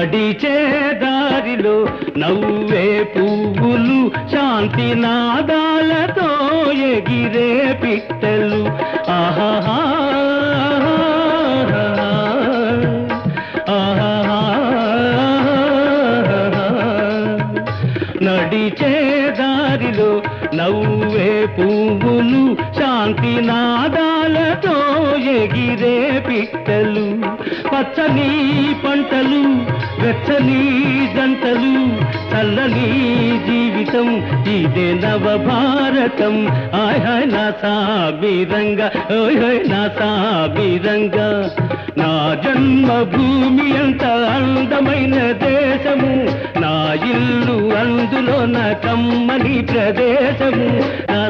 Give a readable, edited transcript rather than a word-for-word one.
నడిచే దారిలో నవ్వే పువ్వులు, శాంతి నాదాలతో ఎగిరే పిట్టలు. ఆహాహా నడిచే దారిలో నవ్వే పువ్వులు, శాంతి నాదాలతో ఎగిరే పిట్టలు. పచ్చని పంటలు, వెచ్చని జంటలు, చల్లని జీవితం ఇదే నవభారతం. హాయ్ హాయ్ నా సామిరంగా, ఓయ్ హాయ్ నా సామిరంగా. నా జన్మభూమి ఎంత అందమైన దేశము, నా ఇల్లు అందులో నా కమ్మని ప్రదేశము. నా